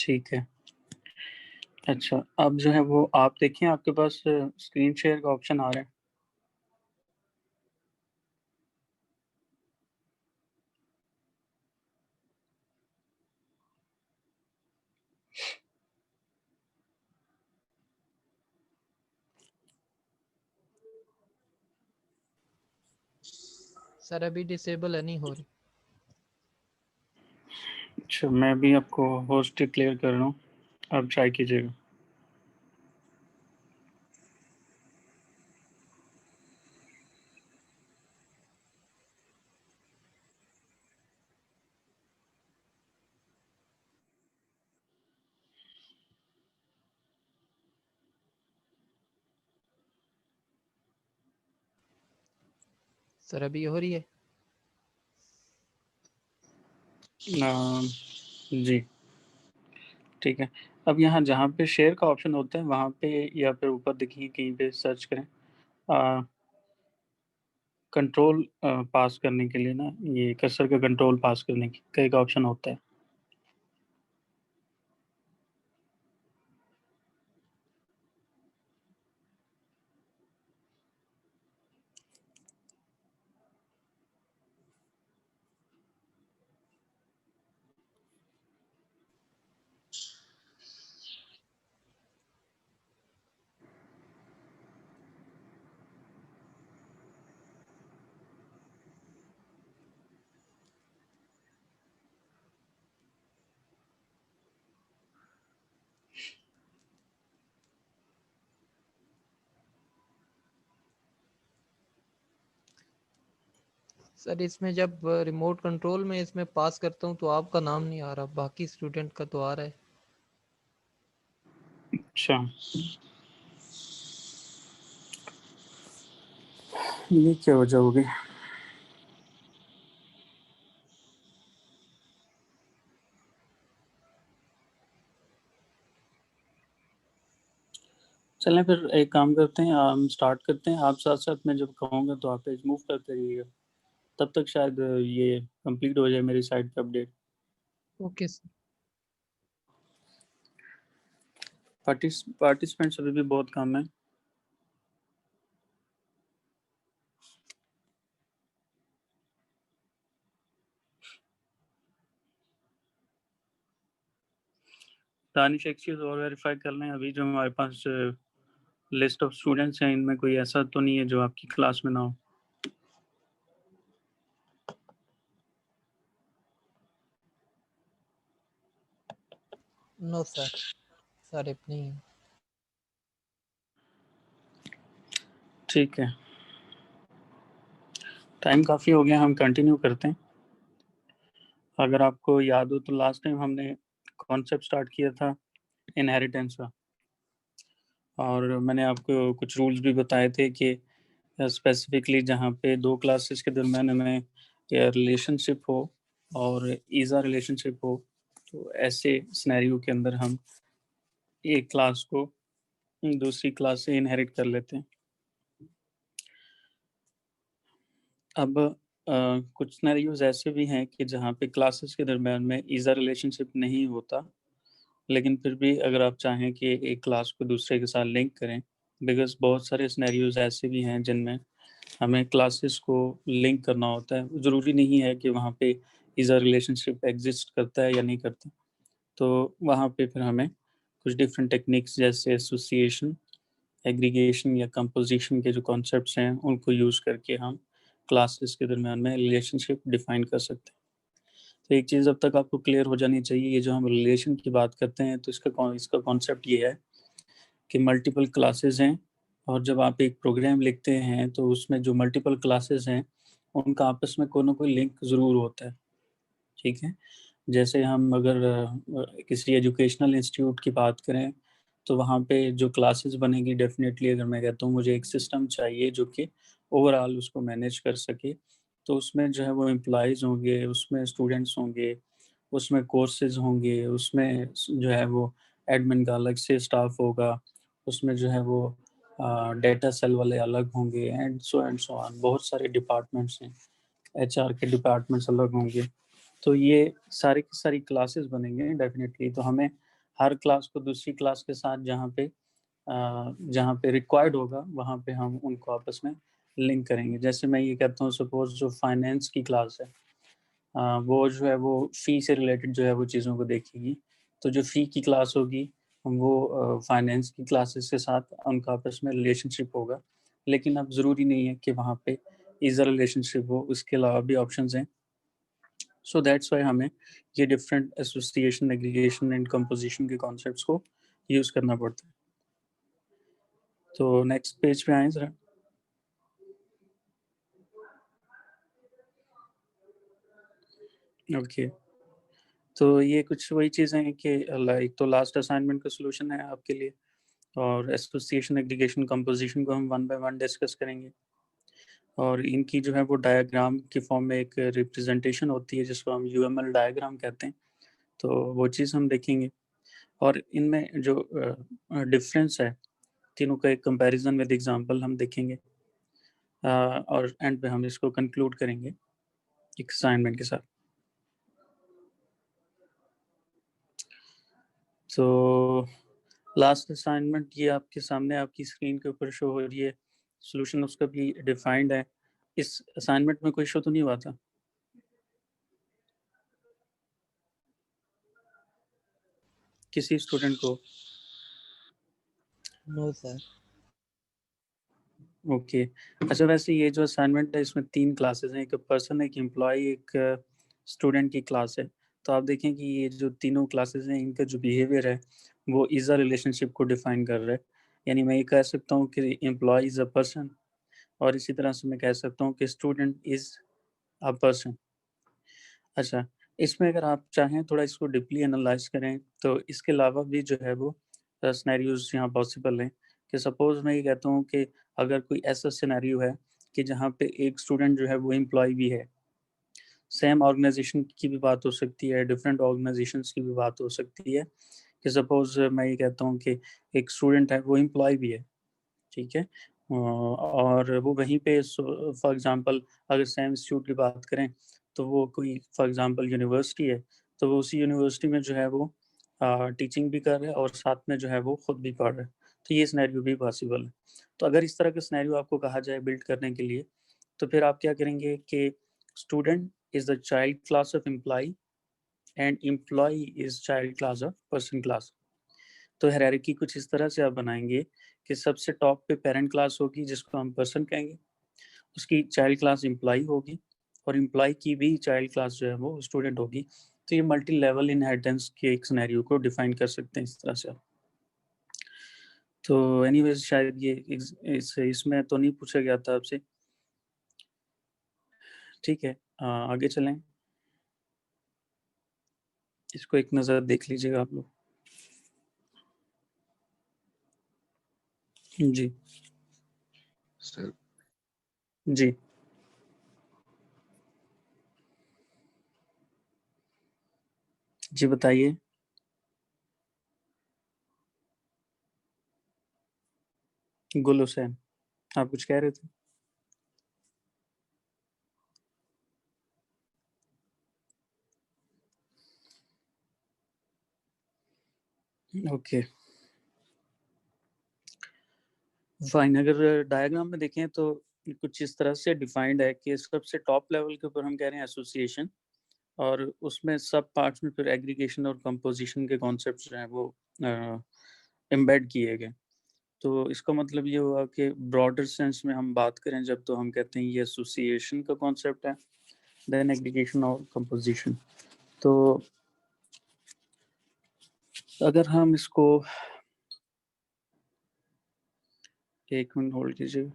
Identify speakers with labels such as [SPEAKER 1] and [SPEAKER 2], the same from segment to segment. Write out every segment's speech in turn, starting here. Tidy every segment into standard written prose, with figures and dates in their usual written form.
[SPEAKER 1] ठीक है। अच्छा, अब जो है वो आप देखिए, आपके पास स्क्रीन शेयर का ऑप्शन आ रहा है।
[SPEAKER 2] सर अभी डिसेबल है, नहीं हो रही।
[SPEAKER 1] अच्छा, मैं भी आपको होस्ट डिक्लेयर कर रहा हूँ, आप ट्राई कीजिएगा।
[SPEAKER 2] सर अभी हो रही है।
[SPEAKER 1] जी, ठीक है। अब यहाँ जहाँ पे शेयर का ऑप्शन होता है वहाँ पे, या फिर ऊपर देखिए कहीं पे सर्च करें कंट्रोल पास करने के लिए ना, ये कर्सर का कंट्रोल पास करने का एक ऑप्शन होता है।
[SPEAKER 2] सर इसमें जब रिमोट कंट्रोल में इसमें पास करता हूँ तो आपका नाम नहीं आ रहा, बाकी स्टूडेंट का तो आ रहा है।
[SPEAKER 1] अच्छा, ये क्या वजह होगी? चलें फिर एक काम करते हैं, हम स्टार्ट करते हैं। आप साथ साथ मैं जब कहूँगा तो आप पेज मूव करते रहिएगा, तब तक शायद ये कंप्लीट हो जाए मेरी साइड पे अपडेट।
[SPEAKER 2] Okay sir.
[SPEAKER 1] पार्टिसिपेंट्स अभी भी बहुत कम है। दानिश, एक चीज़ और वेरीफाई कर लें, अभी जो हमारे पास लिस्ट ऑफ स्टूडेंट्स हैं इनमें कोई ऐसा तो नहीं है जो आपकी क्लास में ना हो।
[SPEAKER 2] नो सर, सर इतनी ही।
[SPEAKER 1] ठीक है, टाइम काफ़ी हो गया, हम कंटिन्यू करते हैं। अगर आपको याद हो तो लास्ट टाइम हमने कॉन्सेप्ट स्टार्ट किया था इनहेरिटेंस का, और मैंने आपको कुछ रूल्स भी बताए थे कि स्पेसिफिकली जहाँ पे दो क्लासेस के दरम्यान हमें रिलेशनशिप हो और ईज़ा रिलेशनशिप हो, तो ऐसे सिनेरियो के अंदर हम एक क्लास को दूसरी क्लास से इनहेरिट कर लेते हैं। अब कुछ सिनेरियोज ऐसे भी हैं कि जहाँ पे क्लासेस के दरम्यान में ईज़ा रिलेशनशिप नहीं होता, लेकिन फिर भी अगर आप चाहें कि एक क्लास को दूसरे के साथ लिंक करें, बिकॉज़ बहुत सारे सिनेरियोज ऐसे भी हैं जिनमें हमें क्लासेस को लिंक करना होता है। ज़रूरी नहीं है कि वहाँ पे ईज़ा रिलेशनशिप एग्ज़िस्ट करता है या नहीं करता। तो वहाँ पे फिर हमें कुछ डिफरेंट टेक्निक्स जैसे एसोसिएशन, एग्रीगेशन या कंपोजिशन के जो कॉन्सेप्ट्स हैं, उनको यूज़ करके हम क्लासेस के दरम्यान में रिलेशनशिप डिफाइन कर सकते हैं। तो एक चीज़ अब तक आपको क्लियर हो जानी चाहिए, ये जो हम रिलेशन की बात करते हैं तो इसका कॉन्सेप्ट ये है कि मल्टीपल क्लासेस हैं, और जब आप एक प्रोग्राम लिखते हैं तो उसमें जो मल्टीपल क्लासेस हैं उनका आपस में कोई ना कोई लिंक ज़रूर होता है। ठीक है? जैसे हम अगर किसी एजुकेशनल इंस्टीट्यूट की बात करें तो वहाँ पे जो क्लासेस बनेगी, डेफिनेटली अगर मैं कहता हूँ मुझे एक सिस्टम चाहिए जो कि ओवरऑल उसको मैनेज कर सके, तो उसमें जो है वो एम्प्लॉइज़ होंगे, उसमें स्टूडेंट्स होंगे, उसमें कोर्सेज़ होंगे, उसमें जो है वो एडमिन का अलग से स्टाफ होगा, उसमें जो है वो डेटा सेल वाले अलग होंगे, एंड सो ऑन। बहुत सारे डिपार्टमेंट्स हैं, एचआर के डिपार्टमेंट्स अलग होंगे। तो ये सारी की सारी क्लासेस बनेंगे डेफिनेटली। तो हमें हर क्लास को दूसरी क्लास के साथ जहाँ पे रिक्वायर्ड होगा वहाँ पे हम उनको आपस में लिंक करेंगे। जैसे मैं ये कहता हूँ, सपोज जो फाइनेंस की क्लास है, वो जो है वो फ़ी से रिलेटेड जो है वो चीज़ों को देखेगी। तो जो फ़ी की क्लास होगी वो फाइनेंस की क्लासेस के साथ उनका आपस में रिलेशनशिप होगा। लेकिन अब ज़रूरी नहीं है कि वहाँ पे ईज़र रिलेशनशिप हो, उसके अलावा भी ऑप्शंस हैं। सो दैट्स व्हाई हमें ये different association, aggregation and composition के कॉन्सेप्ट्स को यूज़ करना पड़ता है। तो नेक्स्ट पेज पे आएँ ज़रा। ओके। तो ये कुछ वही चीज़ें हैं कि लाइक तो लास्ट असाइनमेंट का सॉल्यूशन है आपके लिए, और एसोसिएशन, एग्रीगेशन, कंपोजिशन को हम वन बाय वन डिस्कस करेंगे। और इनकी जो है वो डायग्राम की फॉर्म में एक रिप्रेजेंटेशन होती है जिसको हम यूएमएल डायग्राम कहते हैं। तो वो चीज़ हम देखेंगे, और इनमें जो डिफरेंस है तीनों का एक कंपैरिजन विद एग्जांपल हम देखेंगे, और एंड पे हम इसको कंक्लूड करेंगे एक असाइनमेंट के साथ। तो लास्ट असाइनमेंट ये आपके सामने आपकी स्क्रीन के ऊपर शो हो रही है, सॉल्यूशन उसका भी डिफाइंड है। इस असाइनमेंट में कोई शो तो नहीं हुआ था? किसी स्टूडेंट को?
[SPEAKER 2] No sir.
[SPEAKER 1] ओके। अच्छा, वैसे ये जो असाइनमेंट है इसमें 3 क्लासेस हैं, एक पर्सन, एक एम्प्लॉय, एक स्टूडेंट की क्लास है। तो आप देखें कि ये जो तीनों क्लासेस हैं इनका जो बिहेवियर है वो इज़ अ रिलेशनशिप को डिफाइन कर रहा है। यानी मैं ये कह सकता हूँ कि एम्प्लॉय इज़ अ पर्सन, और इसी तरह से मैं कह सकता हूँ कि स्टूडेंट इज़ अ पर्सन। अच्छा, इसमें अगर आप चाहें थोड़ा इसको डीपली एनालाइज़ करें तो इसके अलावा भी जो है वो सिनेरियोज़ यहाँ पॉसिबल हैं, कि सपोज़ मैं ये कहता हूँ कि अगर कोई ऐसा सिनेरियो है कि जहाँ पे एक स्टूडेंट जो है वो एम्प्लॉयी भी है। सेम ऑर्गेनाइज़ेशन की भी बात हो सकती है, डिफरेंट ऑर्गेनाइज़ेशंस की भी बात हो सकती है, कि सपोज़ मैं ये कहता हूँ कि एक स्टूडेंट है वो एम्प्लॉयी भी है, ठीक है? और वो वहीं पे फॉर एग्ज़ाम्पल अगर सेम इंस्टीट्यूट की बात करें, तो वो कोई फॉर एग्ज़ाम्पल यूनिवर्सिटी है, तो वो उसी यूनिवर्सिटी में जो है वो टीचिंग भी कर रहा है और साथ में जो है वो खुद भी पढ़ रहा है। तो ये सिनेरियो भी पॉसिबल है। तो अगर इस तरह का सिनेरियो आपको कहा जाए बिल्ड करने के लिए, तो फिर आप क्या करेंगे कि student is the child class of employee and employee is child class of person class. तो हायरार्की कुछ इस तरह से आप बनाएँगे कि सबसे टॉप पे पेरेंट क्लास होगी जिसको हम पर्सन कहेंगे, उसकी चाइल्ड क्लास एम्प्लॉयी होगी, और एम्प्लॉयी की भी चाइल्ड क्लास जो है वो स्टूडेंट होगी। तो ये मल्टी लेवल इनहेरिटेंस के एक सिनेरियो को डिफाइन कर सकते हैं इस तरह से आप। तो एनीवेज़ शायद ये इसमें तो नहीं पूछा गया था आपसे। ठीक है, आगे चलें। इसको एक नज़र देख लीजिएगा आप लोग। जी,
[SPEAKER 3] सर
[SPEAKER 1] जी। जी, बताइए। गुल हुसैन, आप कुछ कह रहे थे? Okay, fine. अगर डायग्राम में देखें तो कुछ इस तरह से डिफाइंड है कि सबसे टॉप लेवल के ऊपर हम कह रहे हैं एसोसिएशन, और उसमें सब पार्ट्स में फिर एग्रीगेशन और कंपोजिशन के कॉन्सेप्ट्स जो हैं वो एम्बेड किए गए। तो इसका मतलब ये हुआ कि ब्रॉडर सेंस में हम बात करें जब, तो हम कहते हैं ये एसोसिएशन का कॉन्सेप्ट है, देन एग्रीगेशन और कंपोजिशन। तो अगर हम इसको, एक मिनट होल्ड कीजिए।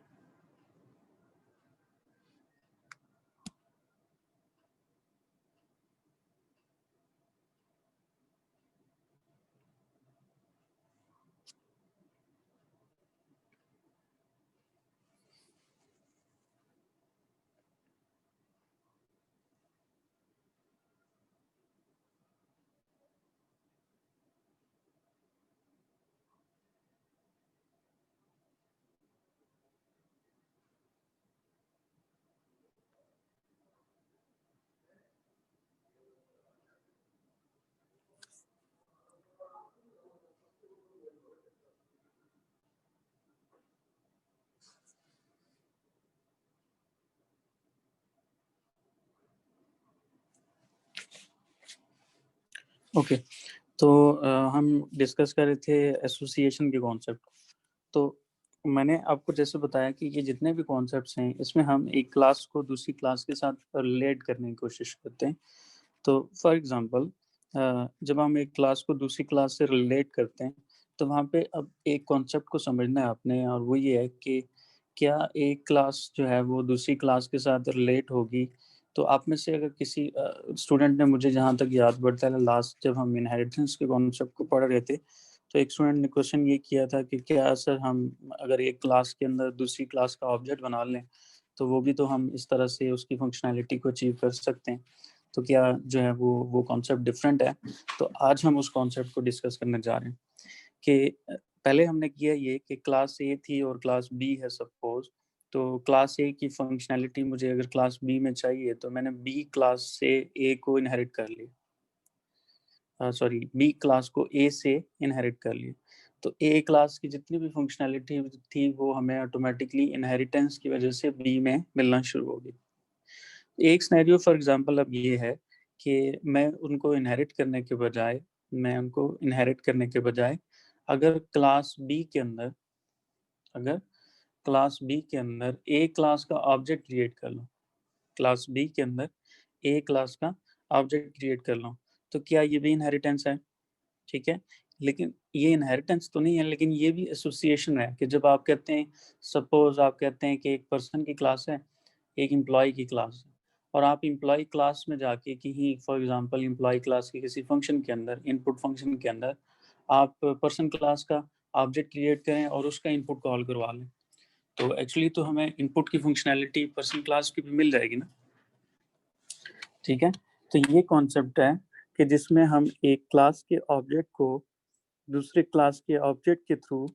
[SPEAKER 1] ओके, तो हम डिस्कस कर रहे थे एसोसिएशन के कॉन्सेप्ट। तो मैंने आपको जैसे बताया कि ये जितने भी कॉन्सेप्ट्स हैं, इसमें हम एक क्लास को दूसरी क्लास के साथ रिलेट करने की कोशिश करते हैं। तो फॉर एग्जांपल, जब हम एक क्लास को दूसरी क्लास से रिलेट करते हैं, तो वहाँ पे अब एक कॉन्सेप्ट को समझना है आपने, और वो ये है कि क्या एक क्लास जो है वो दूसरी क्लास के साथ रिलेट होगी। तो आप में से अगर किसी स्टूडेंट ने, मुझे जहाँ तक याद पड़ता है, लास्ट जब हम इनहेरिटेंस के कॉन्सेप्ट को पढ़ रहे थे, तो एक स्टूडेंट ने क्वेश्चन ये किया था कि क्या सर हम अगर एक क्लास के अंदर दूसरी क्लास का ऑब्जेक्ट बना लें, तो वो भी तो हम इस तरह से उसकी फंक्शनैलिटी को अचीव कर सकते हैं। तो क्या जो है वो कॉन्सेप्ट डिफरेंट है। तो आज हम उस कॉन्सेप्ट को डिस्कस करने जा रहे हैं कि पहले हमने किया ये कि क्लास ए थी और क्लास बी है सपोज। तो क्लास ए की फंक्शनैलिटी मुझे अगर क्लास बी में चाहिए, तो मैंने बी क्लास से ए को इनहेरिट कर लिया, सॉरी बी क्लास को ए से इनहेरिट कर लिया। तो ए क्लास की जितनी भी फंक्शनैलिटी थी वो हमें ऑटोमेटिकली इनहेरिटेंस की वजह से बी में मिलना शुरू होगी। एक सिनेरियो फॉर एग्जांपल अब ये है कि मैं उनको इनहेरिट करने के बजाय अगर क्लास बी के अंदर ए क्लास का ऑब्जेक्ट क्रिएट कर लो, क्लास बी के अंदर ए क्लास का ऑब्जेक्ट क्रिएट कर लो, तो क्या ये भी इनहेरिटेंस है? ठीक है, लेकिन ये इनहेरिटेंस तो नहीं है, लेकिन ये भी एसोसिएशन है कि जब आप कहते हैं, सपोज आप कहते हैं कि एक पर्सन की क्लास है, एक एम्प्लॉय की क्लास है, और आप एम्प्लॉय क्लास में जाके कहीं फॉर एग्जांपल एम्प्लॉय क्लास के किसी फंक्शन के अंदर, इनपुट फंक्शन के अंदर आप पर्सन क्लास का ऑब्जेक्ट क्रिएट करें और उसका इनपुट कॉल करवा लें, तो एक्चुअली तो हमें इनपुट की फंक्शनैलिटी पर्सन क्लास की भी मिल जाएगी ना। ठीक है, तो ये कॉन्सेप्ट है कि जिसमें हम एक क्लास के ऑब्जेक्ट को दूसरे क्लास के ऑब्जेक्ट के थ्रू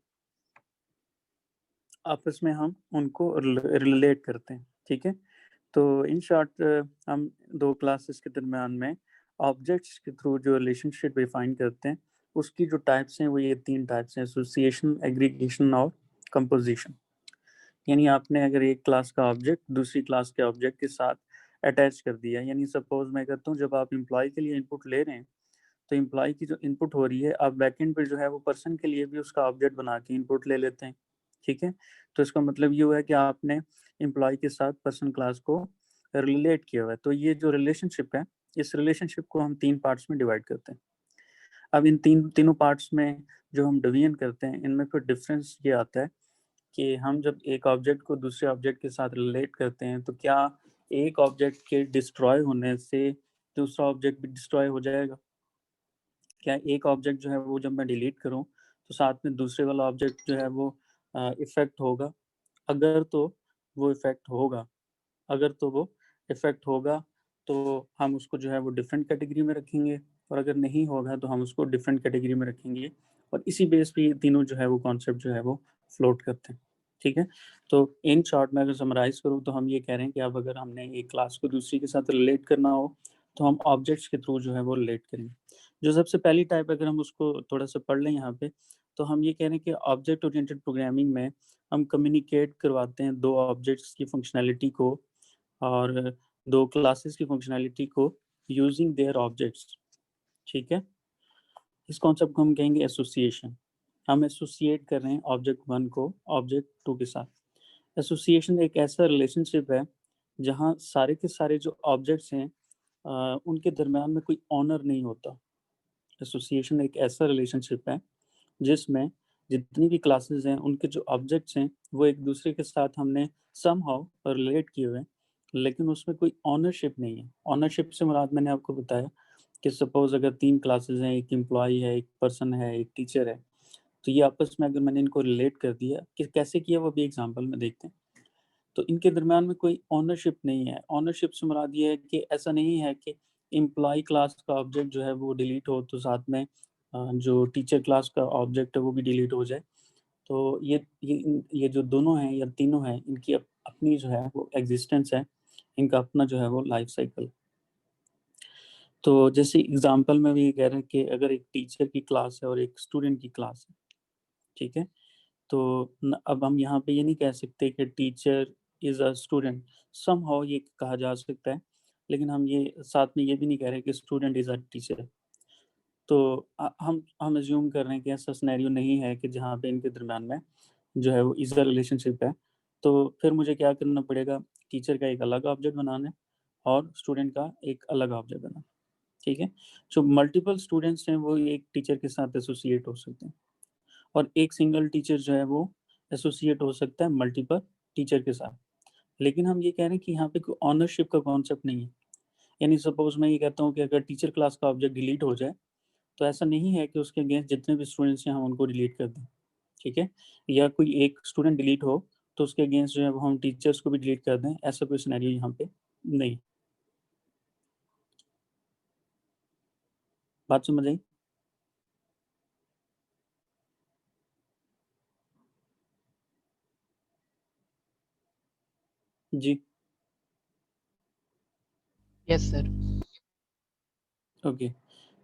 [SPEAKER 1] आपस में हम उनको रिलेट करते हैं। ठीक है, तो इन शॉर्ट हम दो क्लासेस के दरम्यान में ऑब्जेक्ट्स के थ्रू जो रिलेशनशिप डिफाइन करते हैं, उसकी जो टाइप्स हैं वो ये तीन टाइप्स हैं: एसोसिएशन, एग्रीगेशन और कंपोजिशन। यानी आपने अगर एक क्लास का ऑब्जेक्ट दूसरी क्लास के ऑब्जेक्ट के साथ अटैच कर दिया, यानी सपोज मैं कहता हूँ जब आप एम्प्लॉय के लिए इनपुट ले रहे हैं, तो एम्प्लॉय की जो इनपुट हो रही है, आप बैकएंड पे जो है वो पर्सन के लिए भी उसका ऑब्जेक्ट बना के इनपुट ले लेते हैं। ठीक है, तो इसका मतलब ये हुआ है कि आपने एम्प्लॉय के साथ पर्सन क्लास को रिलेट किया हुआ है। तो ये जो रिलेशनशिप है, इस रिलेशनशिप को हम तीन पार्ट्स में डिवाइड करते हैं। अब इन तीनों पार्ट्स में जो हम डिवीजन करते हैं, इनमें फिर डिफरेंस ये आता है कि हम जब एक ऑब्जेक्ट को दूसरे ऑब्जेक्ट के साथ रिलेट करते हैं, तो क्या एक ऑब्जेक्ट के डिस्ट्रॉय होने से दूसरा ऑब्जेक्ट भी डिस्ट्रॉय हो जाएगा? क्या एक ऑब्जेक्ट जो है वो जब मैं डिलीट करूं, तो साथ में दूसरे वाला ऑब्जेक्ट जो है वो इफेक्ट होगा? अगर तो वो इफेक्ट होगा अगर तो वो इफेक्ट होगा, तो हम उसको जो है वो डिफरेंट कैटेगरी में रखेंगे, और अगर नहीं होगा तो हम उसको डिफरेंट कैटेगरी में रखेंगे। और इसी बेस पे ये तीनों जो है वो कॉन्सेप्ट जो है वो फ्लोट करते हैं। ठीक है, तो इन शॉर्ट में अगर समराइज करूँ, तो हम ये कह रहे हैं कि अब अगर हमने एक क्लास को दूसरी के साथ रिलेट करना हो, तो हम ऑब्जेक्ट्स के थ्रू जो है वो रिलेट करेंगे। जो सबसे पहली टाइप, अगर हम उसको थोड़ा सा पढ़ लें यहाँ पे, तो हम ये कह रहे हैं कि ऑब्जेक्ट ओरिएंटेड प्रोग्रामिंग में हम कम्युनिकेट करवाते हैं दो ऑब्जेक्ट्स की फंक्शनैलिटी को और दो क्लासेस की फंक्शनैलिटी को यूजिंग देयर ऑब्जेक्ट्स। ठीक है, इस कॉन्सेप्ट को हम कहेंगे एसोसिएशन। हम एसोसिएट कर रहे हैं ऑब्जेक्ट वन को ऑब्जेक्ट टू के साथ। एसोसिएशन एक ऐसा रिलेशनशिप है जहाँ सारे के सारे जो ऑब्जेक्ट्स हैं, उनके दरम्यान में कोई ऑनर नहीं होता। एसोसिएशन एक ऐसा रिलेशनशिप है जिसमें जितनी भी क्लासेस हैं, उनके जो ऑब्जेक्ट्स हैं, वो एक दूसरे के साथ हमने समहाउ रिलेट किए हुए हैं, लेकिन उसमें कोई ऑनरशिप नहीं है। ऑनरशिप से मुराद मैंने आपको बताया कि सपोज अगर तीन क्लासेस हैं, एक एम्प्लॉय है, एक पर्सन है, एक टीचर है, तो ये आपस में अगर मैंने इनको रिलेट कर दिया, कि कैसे किया वो भी एग्जाम्पल में देखते हैं। तो इनके दरमियान में कोई ओनरशिप नहीं है। ओनरशिप से मुराद ये है कि ऐसा नहीं है कि एम्प्लॉय क्लास का ऑब्जेक्ट जो है वो डिलीट हो, तो साथ में जो टीचर क्लास का ऑब्जेक्ट है वो भी डिलीट हो जाए। तो ये जो दोनों हैं या तीनों हैं, इनकी अपनी जो है वो एग्जिस्टेंस है, इनका अपना जो है वो लाइफ साइकिल। तो जैसे एग्जांपल में भी कह रहे हैं कि अगर एक टीचर की क्लास है और एक स्टूडेंट की क्लास है, ठीक है, तो अब हम यहाँ पे ये नहीं कह सकते कि teacher is a student. Somehow ये कहा जा सकता है, लेकिन हम ये साथ में ये भी नहीं कह रहे कि स्टूडेंट इज अ टीचर। तो हम अज्यूम कर रहे हैं कि ऐसा सिनेरियो नहीं है कि जहाँ पे इनके दरमियान में जो है वो ईज़र रिलेशनशिप है। तो फिर मुझे क्या करना पड़ेगा, टीचर का एक अलग ऑब्जेक्ट बनाना है और स्टूडेंट का एक अलग ऑब्जेक्ट बनाना है, ठीक है? जो मल्टीपल स्टूडेंट्स हैं वो एक टीचर के साथ एसोसिएट हो सकते हैं और एक सिंगल टीचर जो है वो एसोसिएट हो सकता है मल्टीपल टीचर के साथ। लेकिन हम ये कह रहे हैं कि यहाँ पे कोई ओनरशिप का कॉन्सेप्ट नहीं है। यानी सपोज़ मैं ये कहता हूँ कि अगर टीचर क्लास का ऑब्जेक्ट डिलीट हो जाए, तो ऐसा नहीं है कि उसके अगेंस्ट जितने भी स्टूडेंट्स हैं हम उनको डिलीट कर दें, ठीक है? या कोई एक स्टूडेंट डिलीट हो तो उसके अगेंस्ट जो है वो हम टीचर्स को भी डिलीट कर दें, ऐसा कोई सिनेरियो यहाँ पे नहीं। बात समझ आई? जी,
[SPEAKER 2] यस सर।
[SPEAKER 1] ओके।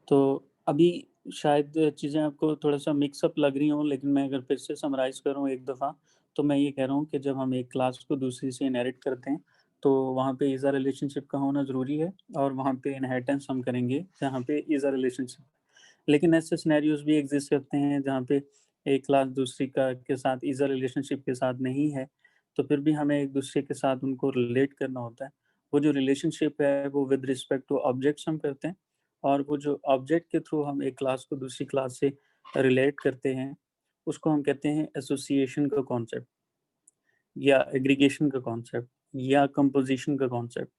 [SPEAKER 1] तो अभी शायद चीज़ें आपको थोड़ा-सा मिक्स अप लग रही हों, लेकिन मैं अगर फिर से समराइज़ करूँ एक दफ़ा, तो मैं ये कह रहा हूँ कि जब हम एक क्लास को दूसरी से इनहेरिट करते हैं, तो वहाँ पे ईज़र रिलेशनशिप का होना ज़रूरी है और वहाँ पे इनहेरिटेंस हम करेंगे जहाँ पे ईज़र रिलेशनशिप। लेकिन ऐसे सिनेरियोज़ भी एग्ज़िस्ट करते हैं जहाँ पे एक क्लास दूसरी का के साथ ईज़र रिलेशनशिप के साथ नहीं है, तो फिर भी हमें एक-दूसरे के साथ उनको रिलेट करना होता है। वो जो रिलेशनशिप है वो विद रिस्पेक्ट टू ऑब्जेक्ट्स हम करते हैं और वो जो ऑब्जेक्ट के थ्रू हम एक क्लास को दूसरी क्लास से रिलेट करते हैं, उसको हम कहते हैं एसोसिएशन का कॉन्सेप्ट या एग्रीगेशन का कॉन्सेप्ट या कंपोज़िशन का कॉन्सेप्ट।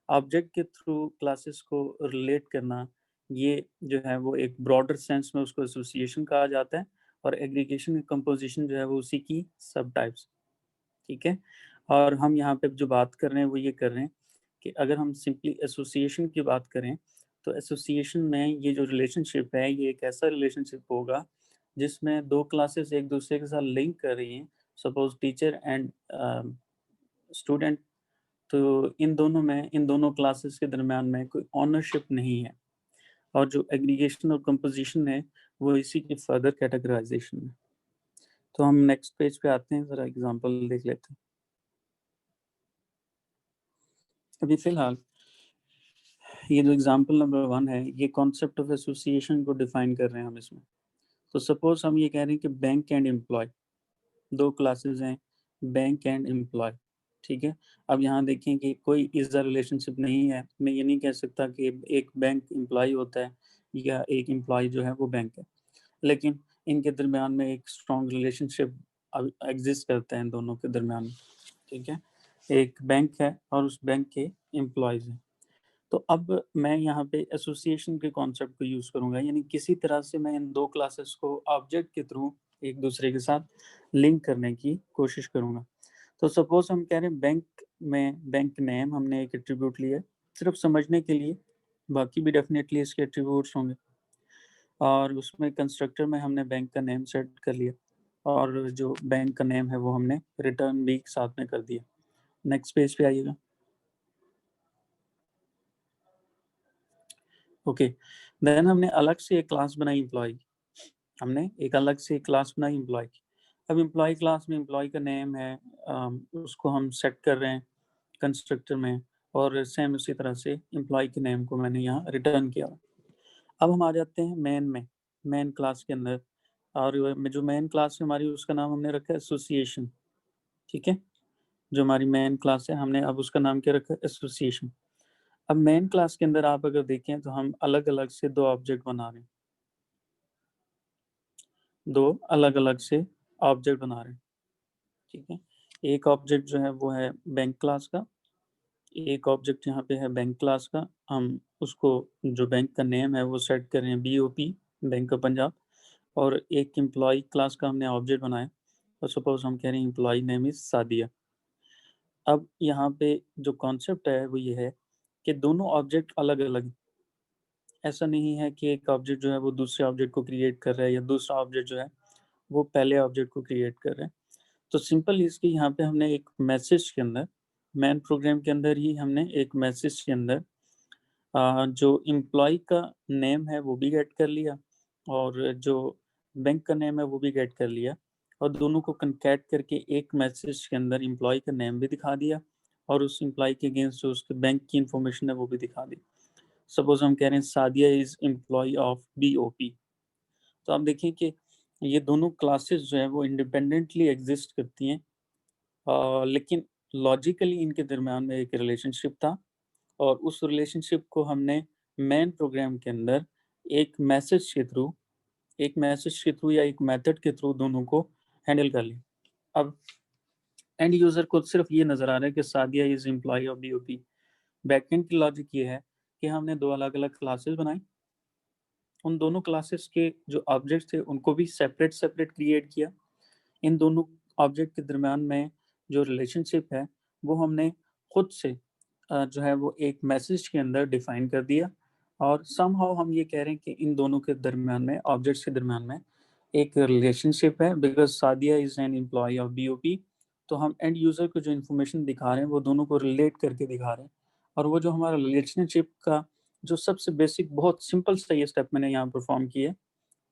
[SPEAKER 1] ऑब्जेक्ट के थ्रू क्लासेस को रिलेट करना, ये जो है वो एक ब्रॉडर सेंस में उसको एसोसिएशन कहा जाता है और एग्रीगेशन कंपोज़िशन जो है वो उसी की सब टाइप्स, ठीक है? और हम यहाँ पे जो बात कर रहे हैं वो ये कर रहे हैं कि अगर हम सिंपली एसोसिएशन की बात करें, तो एसोसिएशन में ये जो रिलेशनशिप है, ये एक ऐसा रिलेशनशिप होगा जिसमें 2 क्लासेस एक-दूसरे के साथ लिंक कर रही हैं, सपोज़ टीचर एंड स्टूडेंट। तो इन दोनों क्लासेस के दरमियान में कोई ओनरशिप नहीं है और जो एग्रीगेशन और कंपोज़िशन है, वो इसी की फर्दर कैटेगराइज़ेशन है। तो हम नेक्स्ट पेज पे आते हैं, ज़रा एग्ज़ाम्पल देख लेते हैं। अभी फ़िलहाल ये जो एग्ज़ाम्पल नंबर 1 है, ये कॉन्सेप्ट ऑफ एसोसिएशन को डिफ़ाइन कर रहे हैं हम इसमें। तो सपोज़ हम ये कह रहे हैं कि बैंक एंड एम्प्लॉय, 2 क्लासेस हैं, बैंक एंड एम्प्लॉय, ठीक है? अब यहाँ देखें कि कोई ईज़र रिलेशनशिप नहीं है। मैं ये नहीं कह सकता कि एक बैंक एम्प्लॉयी होता है या एक एम्प्लॉयी जो है वो बैंक है। लेकिन इनके दरमियान में एक स्ट्रॉन्ग रिलेशनशिप एग्ज़िस्ट करता है इन दोनों के दरमियान में, ठीक है? एक बैंक है और उस बैंक के एम्प्लॉइज़ हैं। तो अब मैं यहाँ पे एसोसिएशन के कॉन्सेप्ट को यूज़ करूँगा, यानी किसी तरह से मैं इन 2 क्लासेस को ऑब्जेक्ट के थ्रू एक दूसरे के साथ लिंक करने की कोशिश करूँगा। तो सपोज़ हम कह रहे हैं बैंक में बैंक नेम हमने एक एट्रीब्यूट लिया है, सिर्फ़ समझने के लिए, बाकी भी डेफ़िनेटली इसके एट्रीब्यूट्स होंगे और उसमें कंस्ट्रक्टर में हमने बैंक का नेम सेट कर लिया और जो बैंक का नेम है वो हमने रिटर्न भी साथ में कर दिया। नेक्स्ट पेज पे आइएगा। ओके, देन हमने अलग से एक क्लास बनाई एम्प्लॉयी की। हमने एक अलग से क्लास बनाई एम्प्लॉय की। अब एम्प्लॉय क्लास में एम्प्लॉय का नेम है, उसको हम सेट कर रहे हैं कंस्ट्रक्टर में और सेम उसी तरह से एम्प्लॉय के नेम को मैंने यहाँ रिटर्न किया। अब हम आ जाते हैं मेन क्लास के अंदर और जो मेन क्लास है हमारी उसका नाम हमने रखा है एसोसिएशन, ठीक है? जो हमारी मेन क्लास है हमने अब उसका नाम क्या रखा है एसोसिएशन। अब मेन क्लास के अंदर आप अगर देखें तो हम अलग-अलग से 2 ऑब्जेक्ट बना रहे हैं। 2 अलग-अलग से ऑब्जेक्ट बना रहे हैं। ठीक है? एक ऑब्जेक्ट जो है वो है बैंक क्लास का, एक ऑब्जेक्ट यहाँ पे है बैंक क्लास का। हम उसको जो बैंक का नेम है वो सेट कर रहे हैं बीओपी, बैंक ऑफ पंजाब और एक एम्प्लॉयी क्लास का हमने ऑब्जेक्ट बनाया और सपोज़ हम कह रहे हैं एम्प्लॉयी नेम इज़ सादिया। अब यहाँ पे जो कॉन्सेप्ट है वो ये है कि दोनों ऑब्जेक्ट अलग-अलग हैं। ऐसा नहीं है कि एक ऑब्जेक्ट जो है वो दूसरे ऑब्जेक्ट को क्रिएट कर रहा है या दूसरा ऑब्जेक्ट जो है वो पहले ऑब्जेक्ट को क्रिएट कर रहा है। तो सिंपल इसकी यहाँ पे हमने एक मैसेज के अंदर मेन प्रोग्राम के अंदर ही हमने एक मैसेज के अंदर जो एम्प्लॉय का नेम है वो भी गेट कर लिया और जो बैंक का नेम है वो भी गेट कर लिया और दोनों को कनकैट करके एक मैसेज के अंदर एम्प्लॉय का नेम भी दिखा दिया और उस एम्प्लॉय के अगेंस्ट जो उसके बैंक की इंफॉर्मेशन है वो भी दिखा दी। सपोज हम कह रहे हैं Sadia is employ of BOP, तो आप देखिए कि ये दोनों क्लासेस जो है वो इंडिपेंडेंटली एग्जिस्ट करती हैं, लेकिन लॉजिकली इनके दरम्यान में एक रिलेशनशिप था, और उस रिलेशनशिप को हमने मेन प्रोग्राम के अंदर एक मैसेज के थ्रू या एक मेथड के थ्रू दोनों को हैंडल कर लिया। अब एंड यूजर को सिर्फ ये नजर आ रहा है कि Sadia is employ of BOP। Backend की लॉजिक ये है कि हमने दो अलग अलग क्लासेस बनाई, उन दोनों क्लासेस के जो ऑब्जेक्ट थे उनको भी सेपरेट सेपरेट क्रिएट किया। इन दोनों ऑब्जेक्ट के दरम्यान में जो रिलेशनशिप है वो हमने खुद से जो है वो एक मैसेज के अंदर डिफाइन कर दिया, और समहाउ हम ये कह रहे हैं कि इन दोनों के दरम्यान में, ऑब्जेक्ट्स के दरम्यान में एक रिलेशनशिप है, because Sadia is an employ of BOP। तो हम एंड यूजर को जो इन्फॉर्मेशन दिखा रहे हैं वो दोनों को रिलेट करके दिखा रहे हैं। और वो जो हमारा रिलेशनशिप का जो सबसे बेसिक बहुत सिंपल सा ये स्टेप मैंने यहाँ परफॉर्म किया,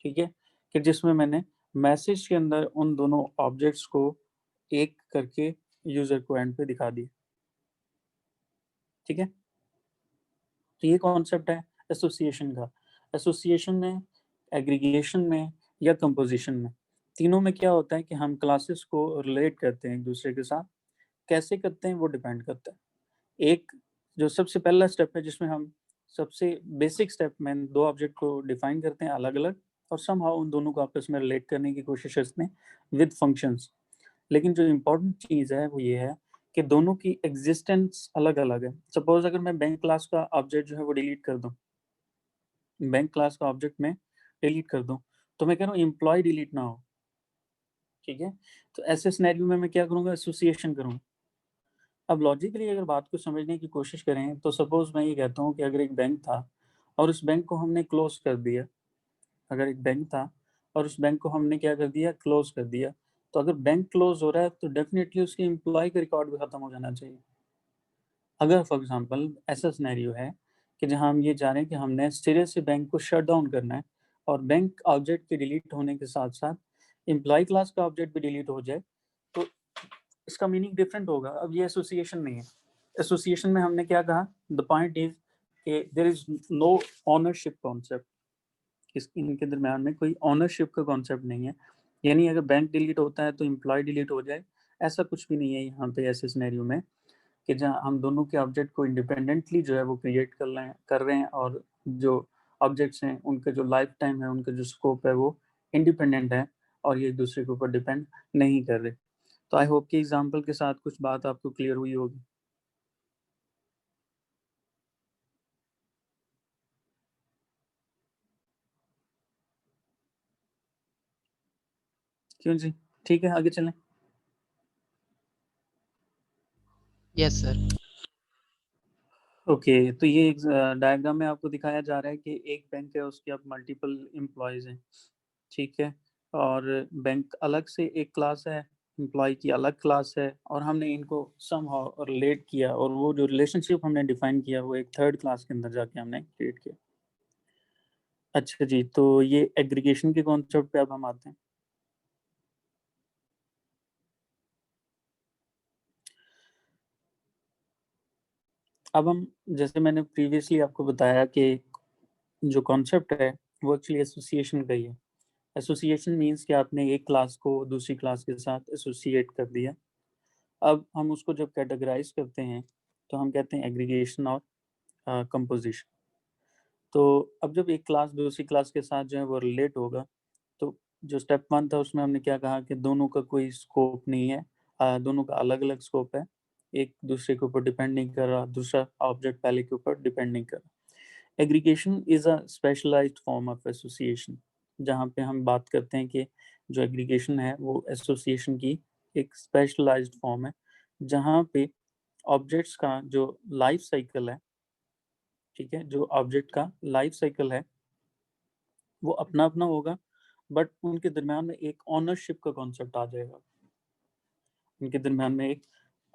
[SPEAKER 1] ठीक है, कि जिसमें मैंने मैसेज के अंदर उन दोनों ऑब्जेक्ट्स को एक करके यूजर को एंड पे दिखा दिया। ठीक है, तो ये कॉन्सेप्ट है एसोसिएशन का। एसोसिएशन में, एग्रीगेशन में या कंपोजिशन में, तीनों में क्या होता है कि हम क्लासेस को रिलेट करते हैं एक दूसरे के साथ। कैसे करते हैं वो डिपेंड करता है। एक जो सबसे पहला स्टेप है जिसमें हम सबसे बेसिक स्टेप में दो ऑब्जेक्ट को डिफाइन करते हैं अलग अलग, और समहाउ उन दोनों को आपस में रिलेट करने की कोशिश करते हैं विद फंक्शंस। लेकिन जो इम्पोर्टेंट चीज़ है वो ये है कि दोनों की एग्जिस्टेंस अलग अलग है। सपोज अगर मैं बैंक क्लास का ऑब्जेक्ट जो है वो डिलीट कर दूं, बैंक क्लास का ऑब्जेक्ट में डिलीट कर दूं, तो मैं कह रहा हूँ एम्प्लॉय डिलीट ना हो। ठीक है, तो ऐसे सिनेरियो में मैं क्या करूँगा, एसोसिएशन करूँगा। अब लॉजिकली अगर बात को समझने की कोशिश करें तो सपोज मैं ये कहता हूँ कि अगर एक बैंक था और उस बैंक को हमने क्लोज कर दिया, अगर एक बैंक था और उस बैंक को हमने क्या कर दिया, क्लोज कर दिया, तो अगर बैंक क्लोज हो रहा है तो डेफिनेटली उसके एम्प्लॉय का रिकॉर्ड भी खत्म हो जाना चाहिए। अगर फॉर एग्जांपल ऐसा सिनेरियो है कि जहां हम ये जा रहे हैं कि हमने सिरे से बैंक को शट डाउन करना है, और बैंक ऑब्जेक्ट के डिलीट होने के साथ साथ एम्प्लॉय क्लास का ऑब्जेक्ट भी डिलीट हो जाए, तो इसका मीनिंग डिफरेंट होगा। अब ये एसोसिएशन नहीं है। एसोसिएशन में हमने क्या कहा, द पॉइंट इज कि there is no ownership concept, इस इनके दरम्यान में कोई ओनरशिप का कॉन्सेप्ट नहीं है। यानी अगर बैंक डिलीट होता है तो एम्प्लॉय डिलीट हो जाए, ऐसा कुछ भी नहीं है यहाँ पे ऐसे सिनेरियो में, कि जहाँ हम दोनों के ऑब्जेक्ट को इंडिपेंडेंटली जो है वो क्रिएट कर रहे हैं, और जो ऑब्जेक्ट्स हैं उनका जो लाइफ टाइम है, उनका जो स्कोप है वो इंडिपेंडेंट है, और ये एक दूसरे के ऊपर डिपेंड नहीं कर रहे। तो आई होप कि एग्जांपल के साथ कुछ बात आपको क्लियर हुई होगी। क्यों जी, ठीक है, आगे चलें।
[SPEAKER 2] Yes sir.
[SPEAKER 1] ओके, तो ये एक डायग्राम में आपको दिखाया जा रहा है कि एक बैंक है, उसके अब मल्टीपल एम्प्लॉयज हैं। ठीक है, और बैंक अलग से एक क्लास है, एम्प्लॉय की अलग क्लास है, और हमने इनको समहाउ रिलेट किया, और वो जो रिलेशनशिप हमने डिफाइन किया वो एक थर्ड क्लास के अंदर जाके हमने क्रिएट किया। अच्छा जी, तो ये एग्रीगेशन के कॉन्सेप्ट पे अब हम आते हैं। अब हम, जैसे मैंने प्रीवियसली आपको बताया कि जो कॉन्सेप्ट है वो एक्चुअली एसोसिएशन का ही है। एसोसिएशन मीन्स कि आपने एक क्लास को दूसरी क्लास के साथ एसोसिएट कर दिया। अब हम उसको जब कैटेगराइज करते हैं तो हम कहते हैं एग्रीगेशन और कंपोजिशन। तो अब जब एक क्लास दूसरी क्लास के साथ जो है वो रिलेट होगा, तो जो स्टेप वन था उसमें हमने क्या कहा कि दोनों का कोई स्कोप नहीं है, दोनों का अलग अलग स्कोप है, एक दूसरे के ऊपर डिपेंड नहीं कर रहा, दूसरा ऑब्जेक्ट पहले के ऊपर डिपेंड नहीं कर रहा। Aggregation is a specialised form of association, जहाँ पे हम बात करते हैं कि जो एग्रीगेशन है वो एसोसिएशन की एक स्पेशलाइज्ड फॉर्म है, जहाँ पे ऑब्जेक्ट्स का जो लाइफ साइकिल है, ठीक है, जो ऑब्जेक्ट का लाइफ साइकिल है वो अपना अपना होगा, बट उनके दरम्यान में एक ऑनरशिप का कॉन्सेप्ट आ जाएगा। उनके दरम्यान में एक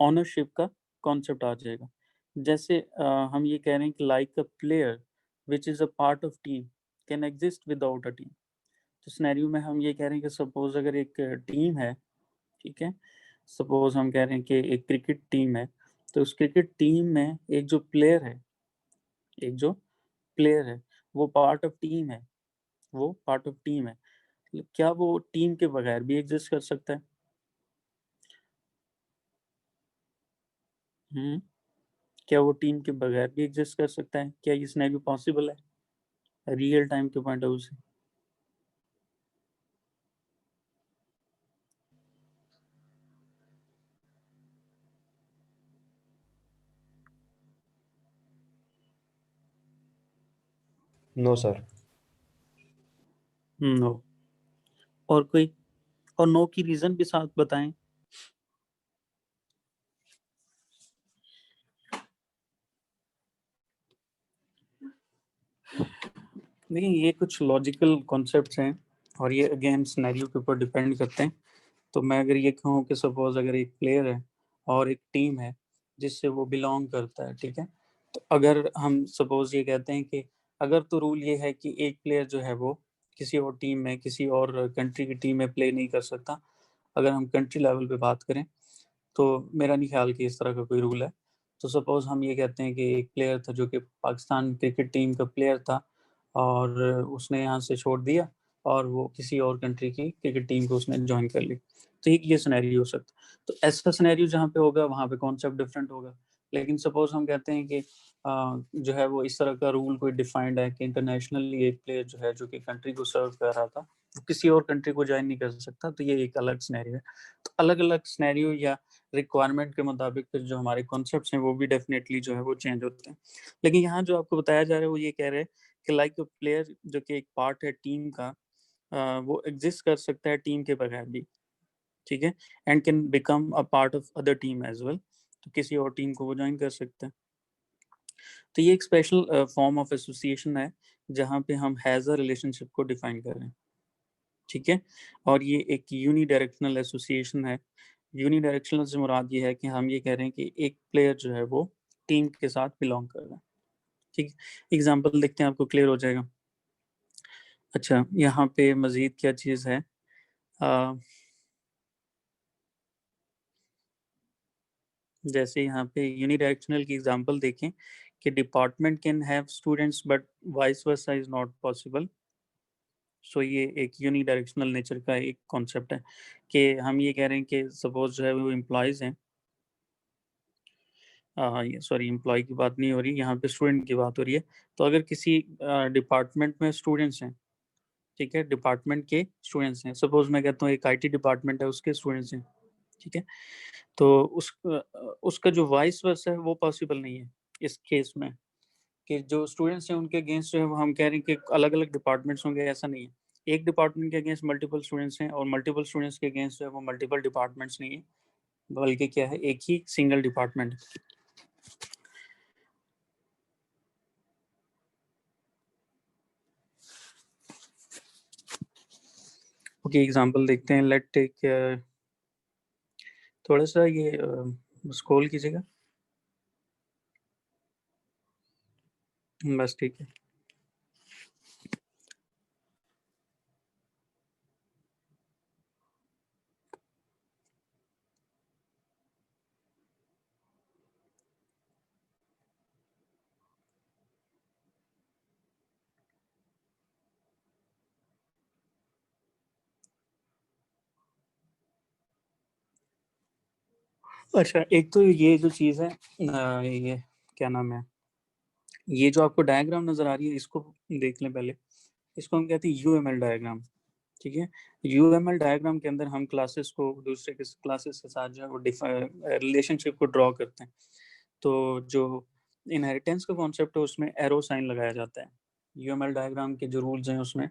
[SPEAKER 1] ऑनरशिप का कॉन्सेप्ट आ जाएगा। जैसे हम ये कह रहे हैं कि like a player which is a part of team can exist without a team. तो सिनेरियो में हम ये कह रहे हैं कि सपोज अगर एक टीम है, ठीक है, सपोज हम कह रहे हैं कि एक क्रिकेट टीम है, तो उस क्रिकेट टीम में एक जो प्लेयर है, एक जो प्लेयर है वो पार्ट ऑफ टीम है, वो पार्ट ऑफ टीम है, क्या वो टीम के बगैर भी एग्जिस्ट कर सकता है? क्या वो टीम के बगैर भी एग्जिस्ट कर सकता है? क्या ये सिनेरियो पॉसिबल है रियल टाइम के पॉइंट ऑफ व्यू से?
[SPEAKER 4] No sir.
[SPEAKER 1] नो। और कोई, और नो की रीजन भी साथ बताएं। देखिए ये कुछ लॉजिकल कॉन्सेप्ट्स हैं और ये अगेन सिनेरियो के ऊपर डिपेंड करते हैं। तो मैं अगर ये कहूँ कि सपोज अगर एक प्लेयर है और एक टीम है जिससे वो बिलोंग करता है, ठीक है, तो अगर हम सपोज ये कहते हैं कि अगर तो रूल ये है कि एक प्लेयर जो है वो किसी और टीम में, किसी और कंट्री की टीम में प्ले नहीं कर सकता, अगर हम कंट्री लेवल पे बात करें, तो मेरा नहीं ख्याल कि इस तरह का कोई रूल है। तो सपोज हम ये कहते हैं कि एक प्लेयर था जो कि पाकिस्तान क्रिकेट टीम का प्लेयर था और उसने यहाँ से छोड़ दिया और वो किसी और कंट्री की क्रिकेट टीम को उसने ज्वाइन कर ली, तो ये सिनेरियो हो सकता है। तो ऐसा सिनेरियो जहाँ पे होगा वहाँ पे कॉन्सेप्ट डिफरेंट होगा। लेकिन सपोज हम कहते हैं कि जो है वो इस तरह का रूल कोई डिफाइंड है कि इंटरनेशनली एक प्लेयर जो है जो कि कंट्री को सर्व कर रहा था वो किसी और कंट्री को ज्वाइन नहीं कर सकता, तो ये एक अलग सिनेरियो है। तो अलग अलग सिनेरियो या रिक्वायरमेंट के मुताबिक फिर जो हमारे कॉन्सेप्ट्स हैं वो भी डेफिनेटली जो है वो चेंज होते हैं। लेकिन यहाँ जो आपको बताया जा रहा है वो ये कह रहे हैं कि लाइक अ प्लेयर जो कि एक पार्ट है टीम का, वो एग्जिस्ट कर सकता है टीम के बगैर भी, ठीक है, and can become a part of other team as well, तो किसी और टीम को वो ज्वाइन कर सकता है। तो ये एक स्पेशल फॉर्म ऑफ एसोसिएशन है जहाँ पे हम हैज अ रिलेशनशिप को डिफाइन कर रहे हैं, ठीक है। और ये एक यूनी डायरेक्शनल एसोसिएशन है। यूनी डायरेक्शनल से मुराद ये है कि हम ये कह रहे हैं कि एक प्लेयर जो है वो टीम के साथ बिलोंग कर रहा है, ठीक है। एग्जाम्पल देखते हैं, आपको क्लियर हो जाएगा। अच्छा, यहाँ पे मजीद क्या चीज़ है, जैसे यहाँ पे यूनिडायरेक्शनल की एग्जांपल देखें कि department can have students but vice versa is not possible. So ये एक यूनिडायरेक्शनल नेचर का एक कॉन्सेप्ट है कि हम ये कह रहे हैं कि सपोज जो है वो एम्प्लॉयज़ हैं, ये सॉरी एम्प्लॉय की बात नहीं हो रही यहाँ पे, स्टूडेंट की बात हो रही है। तो अगर किसी डिपार्टमेंट में स्टूडेंट्स हैं, ठीक है, डिपार्टमेंट के स्टूडेंट्स हैं, सपोज मैं कहता हूँ एक आईटी डिपार्टमेंट है उसके स्टूडेंट्स हैं, ठीक है, तो उसका जो वाइस वर्सा है वो पॉसिबल नहीं है इस केस में, कि जो स्टूडेंट्स हैं उनके अगेंस्ट जो है वो हम कह रहे हैं कि अलग अलग डिपार्टमेंट्स होंगे, ऐसा नहीं है। एक डिपार्टमेंट के अगेंस्ट मल्टीपल स्टूडेंट्स हैं और मल्टीपल स्टूडेंट्स के अगेंस्ट जो है वो मल्टीपल डिपार्टमेंट्स नहीं है, बल्कि क्या है, एक ही सिंगल डिपार्टमेंट। ओके, एग्जांपल देखते हैं। लेट टेक, थोड़ा सा ये स्क्रॉल कीजिएगा, बस ठीक है। अच्छा, एक तो ये जो चीज़ है, ये क्या नाम है, ये जो आपको डायग्राम नजर आ रही है इसको देख लें पहले। इसको हम कहते हैं यूएमएल डायग्राम, ठीक है। यूएमएल डायग्राम के अंदर हम क्लासेस को दूसरे के क्लासेस के साथ जो है वो रिलेशनशिप को ड्रॉ करते हैं। तो जो इनहेरिटेंस का कॉन्सेप्ट है उसमें एरो साइन लगाया जाता है। यूएमएल डायग्राम के जो रूल्स हैं उसमें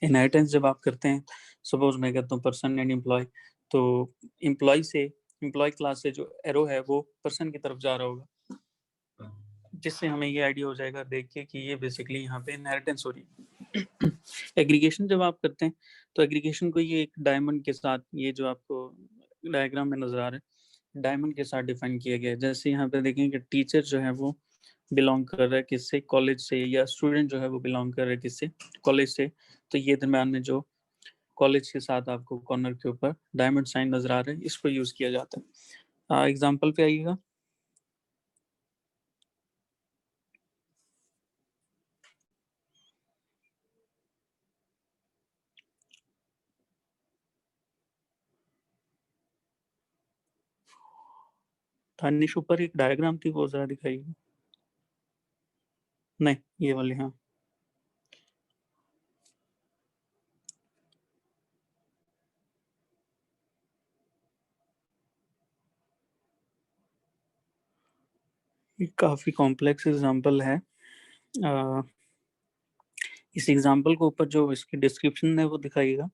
[SPEAKER 1] इनहेरिटेंस जब आप करते हैं, सपोज मैं कहता हूँ पर्सन एंड एम्प्लॉय, तो एम्प्लॉय से, एम्प्लॉय क्लास से जो एरो है वो पर्सन की तरफ जा रहा होगा, जिससे हमें ये आइडिया हो जाएगा देख के कि ये बेसिकली यहाँ पे इनहेरिटेंस हो रही है। एग्रीगेशन जब आप करते हैं तो एग्रीगेशन को ये एक डायमंड के साथ, ये जो आपको डायग्राम में नजर आ रहा है, डायमंड के साथ डिफाइन किया गया है। जैसे यहाँ पे देखें कि टीचर जो है वो बिलोंग कर रहा है किससे, कॉलेज से, या स्टूडेंट जो है वो बिलोंग कर रहा है किससे, कॉलेज से, तो ये दरम्यान में जो कॉलेज के साथ आपको कॉर्नर के ऊपर डायमंड साइन नजर आ रहा है, इसको यूज किया जाता है। एग्जाम्पल पे आइएगा। तानिश ऊपर एक डायग्राम थी वो जरा दिखाइए। नहीं ये वाली, हाँ ये काफी कॉम्प्लेक्स एग्जांपल है। अ, इस एग्जांपल को ऊपर जो इसकी डिस्क्रिप्शन है वो दिखाइएगा,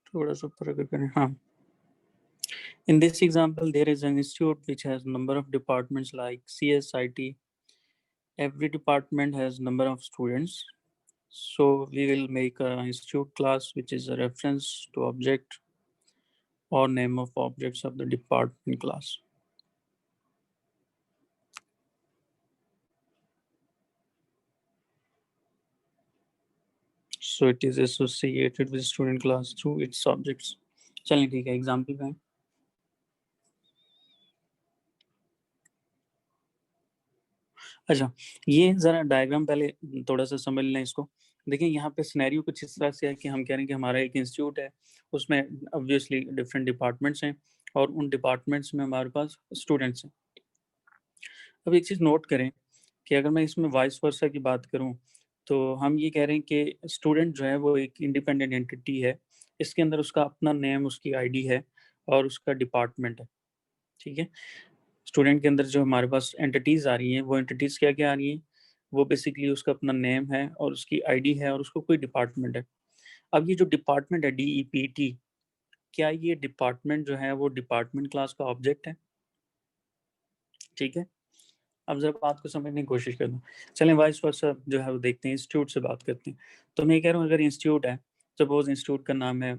[SPEAKER 1] थोड़ा सा ऊपर अगर करें। हाँ, in this example there is an institute which has number of departments like CS, IT. Every department has number of students. So we will make a institute class which is a reference to object or name of objects of the department class. So it is associated with student class through its objects. चलिए ठीक है, example पे। अच्छा, ये जरा diagram पहले थोड़ा सा समझ लें इसको। देखिए यहाँ पे सिनेरियो कुछ इस तरह से है कि हम कह रहे हैं कि हमारा एक इंस्टीट्यूट है, उसमें ऑब्वियसली डिफरेंट डिपार्टमेंट्स हैं और उन डिपार्टमेंट्स में हमारे पास स्टूडेंट्स हैं। अब एक चीज़ नोट करें कि अगर मैं इसमें वाइस वर्सा की बात करूं तो हम ये कह रहे हैं कि स्टूडेंट जो है वो एक इंडिपेंडेंट एंटिटी है, इसके अंदर उसका अपना नेम, उसकी आईडी है और उसका डिपार्टमेंट है। ठीक है, स्टूडेंट के अंदर जो हमारे पास एंटिटीज आ रही हैं वो एंटिटीज क्या क्या आ रही हैं, वो बेसिकली उसका अपना नेम है और उसकी आईडी है और उसको कोई डिपार्टमेंट है। अब ये जो डिपार्टमेंट है DEPT, क्या ये डिपार्टमेंट जो है वो डिपार्टमेंट क्लास का ऑब्जेक्ट है? ठीक है, अब जरा बात को समझने की कोशिश करता हूँ। चलें वाइस वर्सा जो है वो देखते हैं, इंस्टीट्यूट से बात करते हैं। तो मैं ये कह रहा हूँ अगर इंस्टीट्यूट है, सपोज इंस्टीट्यूट का नाम है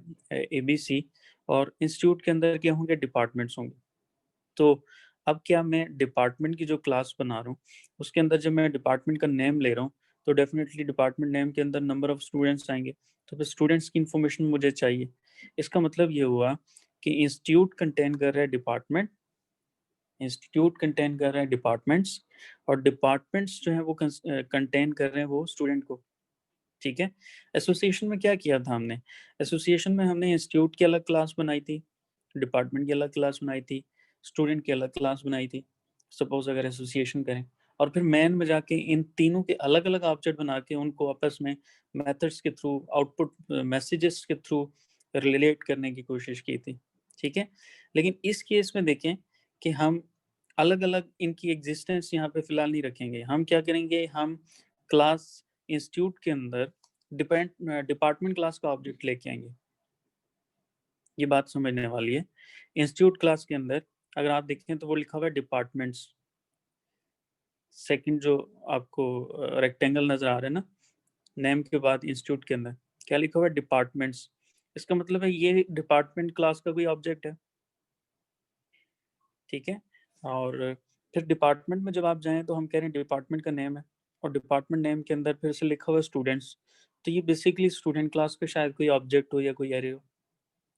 [SPEAKER 1] ABC और इंस्टीट्यूट के अंदर क्या होंगे, डिपार्टमेंट्स होंगे। तो अब क्या मैं डिपार्टमेंट की जो क्लास बना रहा हूँ उसके अंदर जब मैं डिपार्टमेंट का नेम ले रहा हूँ तो डेफिनेटली डिपार्टमेंट नेम के अंदर नंबर ऑफ स्टूडेंट्स आएंगे, तो फिर स्टूडेंट्स की इंफॉर्मेशन मुझे चाहिए। इसका मतलब ये हुआ कि इंस्टीट्यूट कंटेन कर रहा है डिपार्टमेंट, इंस्टीट्यूट कंटेन कर रहा है डिपार्टमेंट्स और डिपार्टमेंट्स जो है वो कंटेन कर रहे हैं वो स्टूडेंट को। ठीक है, एसोसिएशन में क्या किया था हमने, एसोसिएशन में हमने इंस्टीट्यूट की अलग क्लास बनाई थी, डिपार्टमेंट की अलग क्लास बनाई थी, स्टूडेंट की अलग क्लास बनाई थी, सपोज अगर एसोसिएशन करें, और फिर मेन में जाके इन तीनों के अलग अलग ऑब्जेक्ट बना के उनको आपस में मेथड्स के थ्रू, आउटपुट मैसेजेस के थ्रू रिलेट करने की कोशिश की थी। ठीक है, लेकिन इस केस में देखें कि हम अलग अलग इनकी एग्जिस्टेंस यहाँ पे फिलहाल नहीं रखेंगे। हम क्या करेंगे, हम क्लास इंस्टीट्यूट के अंदर डिपार्टमेंट क्लास का ऑब्जेक्ट लेके आएंगे। ये बात समझने वाली है। इंस्टीट्यूट क्लास के अंदर अगर आप देखें तो वो लिखा हुआ है डिपार्टमेंट्स, सेकंड जो आपको रेक्टेंगल नजर आ रहा है ना, नेम के बाद इंस्टीट्यूट के अंदर क्या लिखा हुआ है, डिपार्टमेंट्स। इसका मतलब है ये डिपार्टमेंट क्लास का कोई ऑब्जेक्ट है। ठीक है, और फिर डिपार्टमेंट में जब आप जाएं तो हम कह रहे हैं डिपार्टमेंट का नेम है और डिपार्टमेंट नेम के अंदर फिर से लिखा हुआ है स्टूडेंट्स, तो ये बेसिकली स्टूडेंट क्लास का शायद कोई ऑब्जेक्ट हो या कोई एरे हो।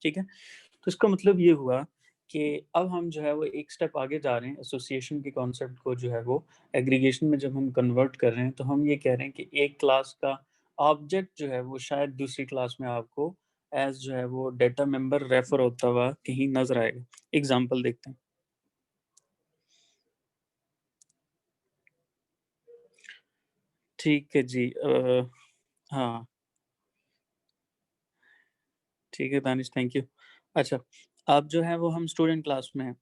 [SPEAKER 1] ठीक है, तो इसका मतलब ये हुआ कि अब हम जो है वो एक स्टेप आगे जा रहे हैं, एसोसिएशन के कॉन्सेप्ट को जो है वो एग्रीगेशन में जब हम कन्वर्ट कर रहे हैं तो हम ये कह रहे हैं कि एक क्लास का ऑब्जेक्ट जो है वो शायद दूसरी क्लास में आपको एज जो है वो डेटा मेंबर रेफर होता हुआ कहीं नजर आएगा। एग्जांपल देखते हैं। ठीक है जी, हाँ ठीक है दानिश, थैंक यू। अच्छा, अब जो है वो हम स्टूडेंट क्लास में हैं।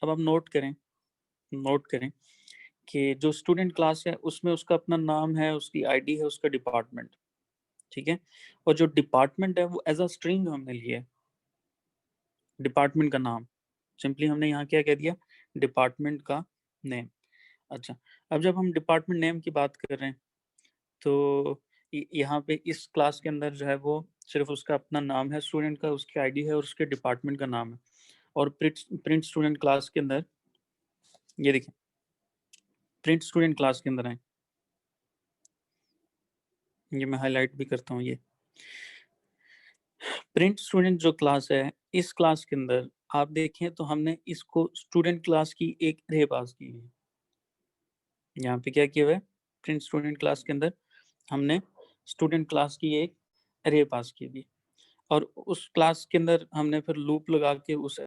[SPEAKER 1] अब आप नोट करें, नोट करें कि जो स्टूडेंट क्लास है उसमें उसका अपना नाम है, उसकी आईडी है, उसका डिपार्टमेंट। ठीक है, और जो डिपार्टमेंट है वो एज अ स्ट्रिंग हमने लिया है, डिपार्टमेंट का नाम। सिंपली हमने यहाँ क्या कह दिया, डिपार्टमेंट का नेम। अच्छा, अब जब हम डिपार्टमेंट नेम की बात कर रहे हैं तो यहाँ पे इस क्लास के अंदर जो है वो सिर्फ उसका अपना नाम है स्टूडेंट का, उसकी आईडी है और उसके डिपार्टमेंट का नाम है। और प्रिंट स्टूडेंट क्लास के अंदर ये देखिए, प्रिंट स्टूडेंट क्लास के अंदर है, ये मैं हाईलाइट भी करता हूँ। ये प्रिंट स्टूडेंट जो क्लास है, इस क्लास के अंदर आप देखें तो हमने इसको स्टूडेंट क्लास की एक अरे पास की है। यहाँ पे क्या किया हुआ है, प्रिंट स्टूडेंट क्लास के अंदर हमने स्टूडेंट क्लास की एक अरे पास की हुई और उस क्लास के अंदर हमने फिर लूप लगा के उस